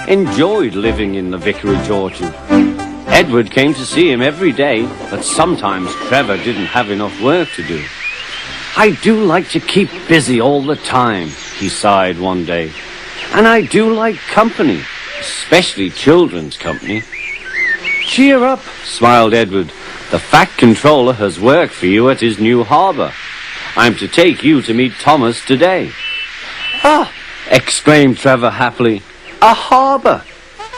enjoyed living in the vicarage orchard. Edward came to see him every day, but sometimes Trevor didn't have enough work to do. "I do like to keep busy all the time," he sighed one day. "And I do like company, especially children's company." "Cheer up," smiled Edward. "The Fat Controller has work for you at his new harbour. I'm to take you to meet Thomas today." "Ah!" exclaimed Trevor happily. "A harbour!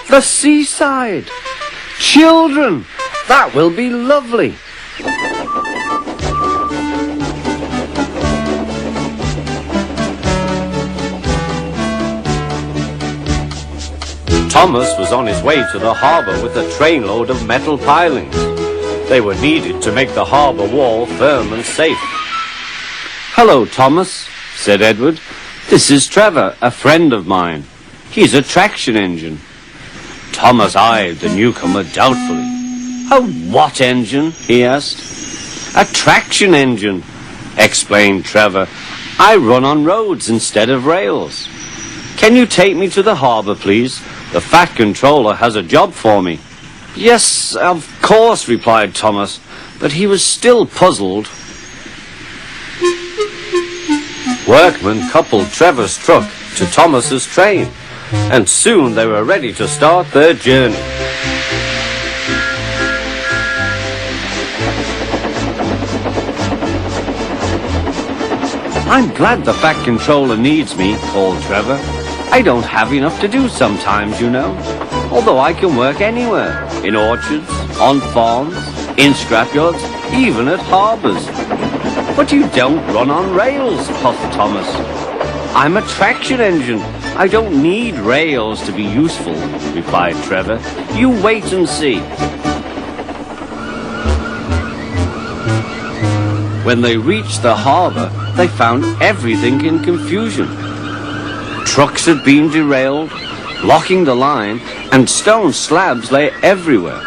The seaside! Children! That will be lovely!" Thomas was on his way to the harbour with a trainload of metal pilings. They were needed to make the harbour wall firm and safe. "Hello, Thomas," said Edward. "This is Trevor, a friend of mine. He's a traction engine." Thomas eyed the newcomer doubtfully. "A what engine?" he asked. "A traction engine," explained Trevor. "I run on roads instead of rails. Can you take me to the harbour, please? The Fat Controller has a job for me." "Yes, of course," replied Thomas, but he was still puzzled. Workmen coupled Trevor's truck to Thomas's train, and soon they were ready to start their journey. "I'm glad the Fat Controller needs me," called Trevor. "I don't have enough to do sometimes, you know, although I can work anywhere, in orchards, on farms, in scrapyards, even at harbours." "But you don't run on rails," puffed Thomas. "I'm a traction engine. I don't need rails to be useful," replied Trevor. "You wait and see." When they reached the harbour, they found everything in confusion. Trucks had been derailed, blocking the line, and stone slabs lay everywhere.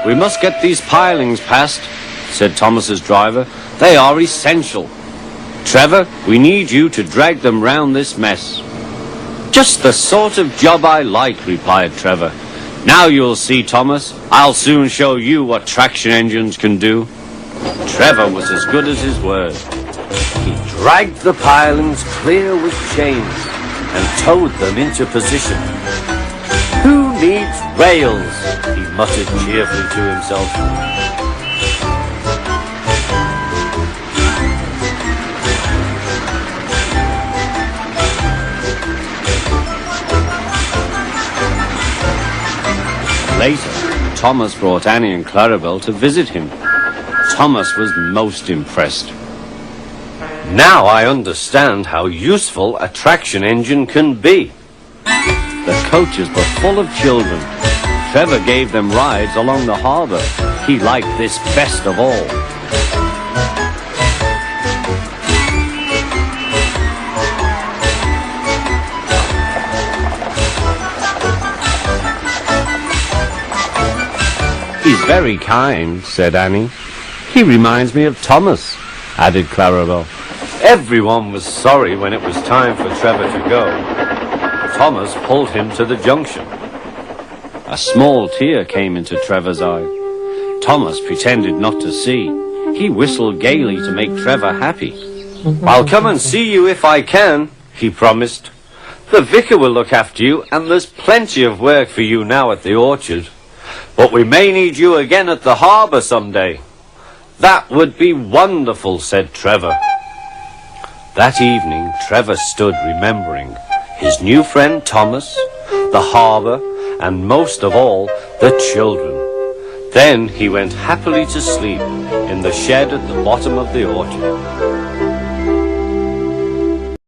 "We must get these pilings past," said Thomas's driver. "They are essential. Trevor, we need you to drag them round this mess." "Just the sort of job I like," replied Trevor. "Now you'll see, Thomas. I'll soon show you what traction engines can do." Trevor was as good as his word. He dragged the pilings clear with chains and towed them into position. "Who needs rails?" he muttered cheerfully to himself. Later, Thomas brought Annie and Clarabelle to visit him. Thomas was most impressed. "Now I understand how useful a traction engine can be." The coaches were full of children. Trevor gave them rides along the harbour. He liked this best of all. "He's very kind," said Annie. "He reminds me of Thomas," added Clarabelle. Everyone was sorry when it was time for Trevor to go. Thomas pulled him to the junction. A small tear came into Trevor's eye. Thomas pretended not to see. He whistled gaily to make Trevor happy. "I'll come and see you if I can," he promised. "The vicar will look after you, and there's plenty of work for you now at the orchard. But we may need you again at the harbour someday." "That would be wonderful," said Trevor. That evening, Trevor stood remembering his new friend Thomas, the harbour, and most of all, the children. Then he went happily to sleep in the shed at the bottom of the orchard.